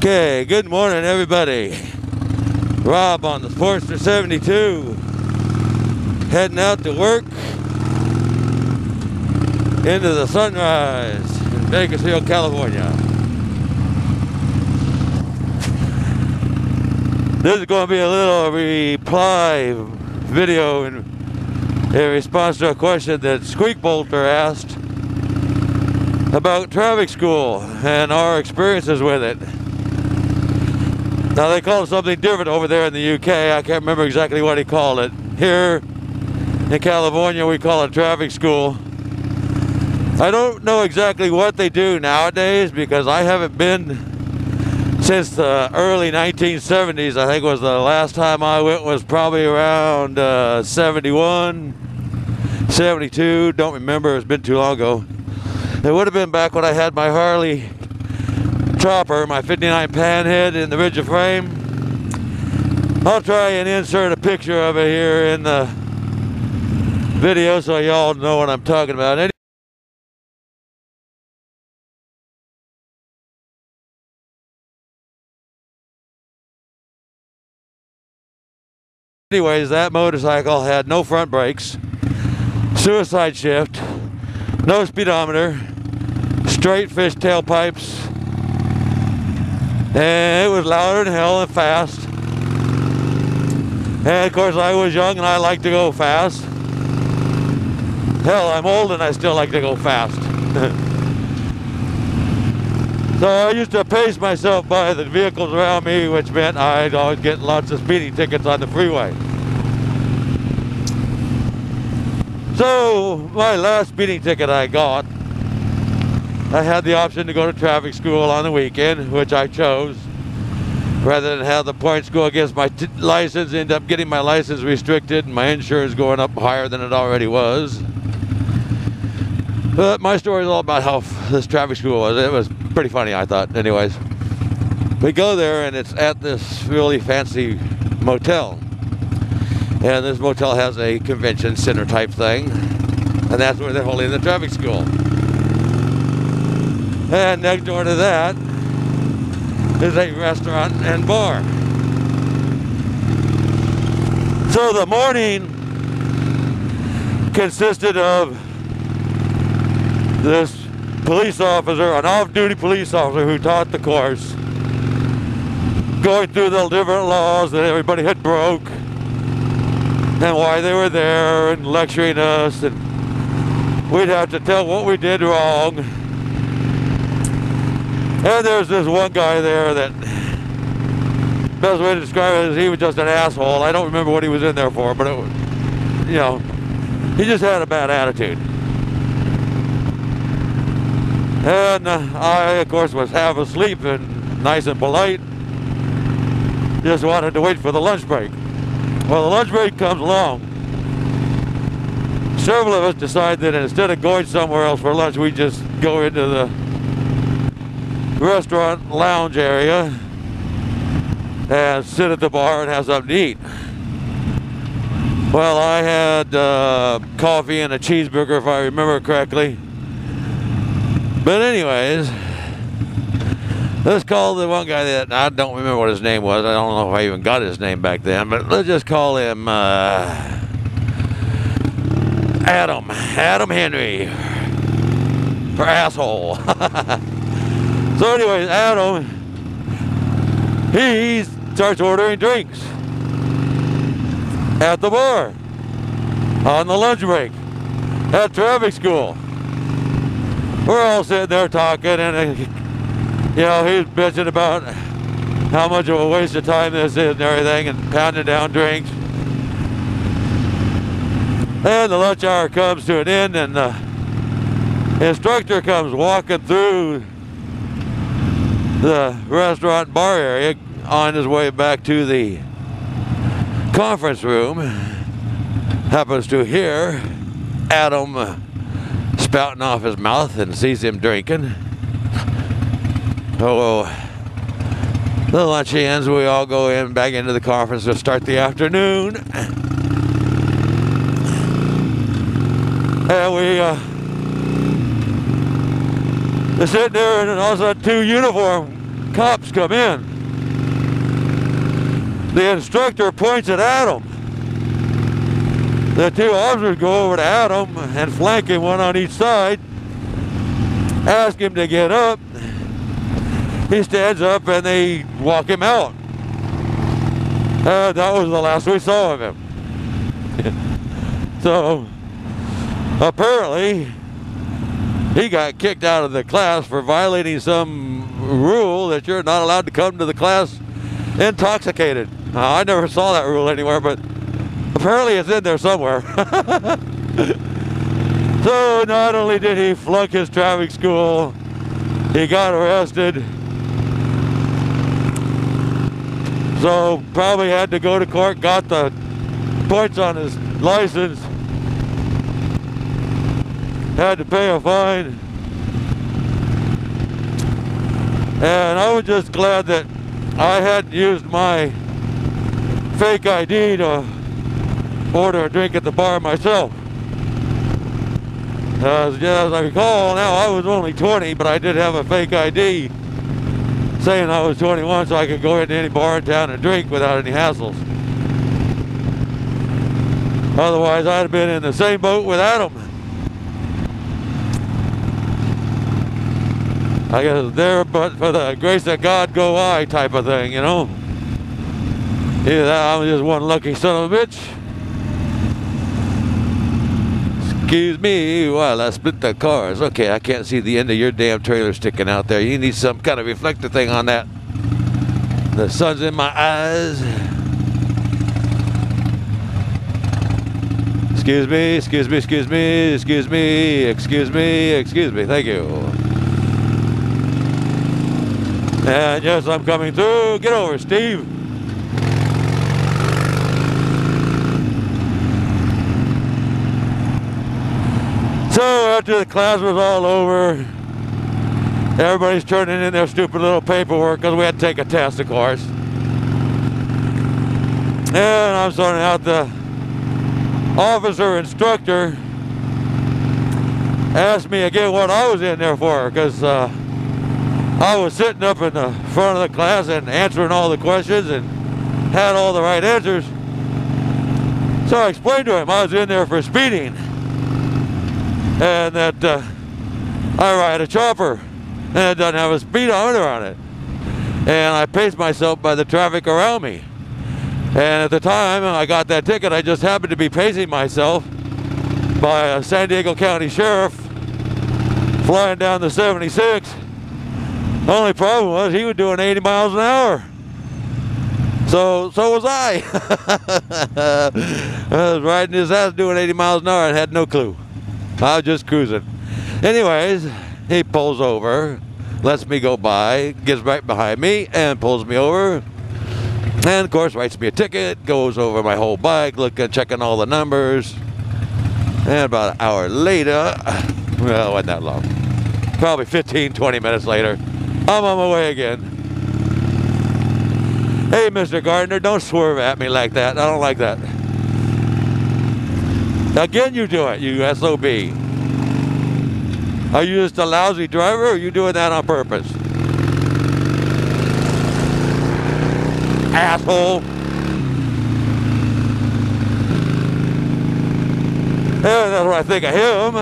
Okay, good morning everybody. Rob on the Sportster 72. Heading out to work into the sunrise in Bakersfield, California. This is going to be a little reply video in response to a question that Squeak Boulter asked about traffic school and our experiences with it. Now they call it something different over there in the UK. I can't remember exactly what he called it. Here in California we call it traffic school. I don't know exactly what they do nowadays because I haven't been since the early 1970s. I think was the last time I went was probably around 71, 72. Don't remember, it's been too long ago. It would have been back when I had my Harley chopper, my 59 panhead in the rigid frame. I'll try and insert a picture of it here in the video so y'all know what I'm talking about. Anyways, that motorcycle had no front brakes, suicide shift, no speedometer, straight fish tailpipes, and it was louder than hell and fast. And of course I was young and I liked to go fast. Hell, I'm old and I still like to go fast. So I used to pace myself by the vehicles around me, which meant I'd always get lots of speeding tickets on the freeway. So my last speeding ticket I got, I had the option to go to traffic school on the weekend, which I chose, rather than have the points go against my license, end up getting my license restricted and my insurance going up higher than it already was. But my story is all about how this traffic school was. It was pretty funny, I thought. Anyways, we go there and it's at this really fancy motel. And this motel has a convention center type thing. And that's where they're holding the traffic school. And next door to that is a restaurant and bar. So the morning consisted of this police officer, an off-duty police officer who taught the course, going through the different laws that everybody had broke and why they were there, and lecturing us, and we'd have to tell what we did wrong. And there's this one guy there that, best way to describe it is he was just an asshole. I don't remember what he was in there for, but it was, you know, he just had a bad attitude. And I, of course, was half asleep and nice and polite. Just wanted to wait for the lunch break. Well, the lunch break comes along. Several of us decide that instead of going somewhere else for lunch, we just go into the restaurant lounge area and sit at the bar and have something to eat. Well, I had coffee and a cheeseburger, if I remember correctly. But anyways, let's call the one guy that, I don't remember what his name was. I don't know if I even got his name back then, but let's just call him Adam Henry, for asshole. So anyways, Adam, he starts ordering drinks at the bar on the lunch break at traffic school. We're all sitting there talking, and you know, he's bitching about how much of a waste of time this is and everything, and pounding down drinks. And the lunch hour comes to an end, and the instructor comes walking through the restaurant bar area on his way back to the conference room. Happens to hear Adam spouting off his mouth and sees him drinking. Oh, the lunch ends, we all go in back into the conference to start the afternoon. And we're sitting there, and all of a sudden two uniformed cops come in. The instructor points at Adam. The two officers go over to Adam and flank him, one on each side. Ask him to get up. He stands up and they walk him out. That was the last we saw of him. So apparently he got kicked out of the class for violating some rule that you're not allowed to come to the class intoxicated. I never saw that rule anywhere, but apparently it's in there somewhere. So not only did he flunk his traffic school, he got arrested. So probably had to go to court, got the points on his license, had to pay a fine. And I was just glad that I hadn't used my fake ID to order a drink at the bar myself. As I recall, now I was only 20, but I did have a fake ID saying I was 21 so I could go into any bar in town and drink without any hassles. Otherwise, I'd have been in the same boat with Adam. I guess there, but for the grace of God go I type of thing, you know. Either that, I'm just one lucky son of a bitch. Excuse me while I split the cars. Okay, I can't see the end of your damn trailer sticking out there. You need some kind of reflector thing on that. The sun's in my eyes. Excuse me, excuse me, excuse me, excuse me, excuse me, excuse me. Thank you. And yes, I'm coming through. Get over, Steve. So after the class was all over, everybody's turning in their stupid little paperwork because we had to take a test, of course. And I'm sorting out the officer instructor asked me again what I was in there for, because I was sitting up in the front of the class and answering all the questions and had all the right answers. So I explained to him I was in there for speeding and that I ride a chopper and it doesn't have a speedometer on it. And I paced myself by the traffic around me. And at the time I got that ticket, I just happened to be pacing myself by a San Diego County sheriff flying down the 76. The only problem was he was doing 80 miles an hour. So was I. I was riding his ass doing 80 miles an hour and had no clue. I was just cruising. Anyways, he pulls over, lets me go by, gets right behind me and pulls me over. And of course writes me a ticket, goes over my whole bike, looking, checking all the numbers. And about an hour later, well, it wasn't that long, probably 15, 20 minutes later, I'm on my way again. Hey, Mr. Gardner, don't swerve at me like that. I don't like that. Again, you do it, you SOB. Are you just a lousy driver, or are you doing that on purpose? Asshole. Yeah, that's what I think of him.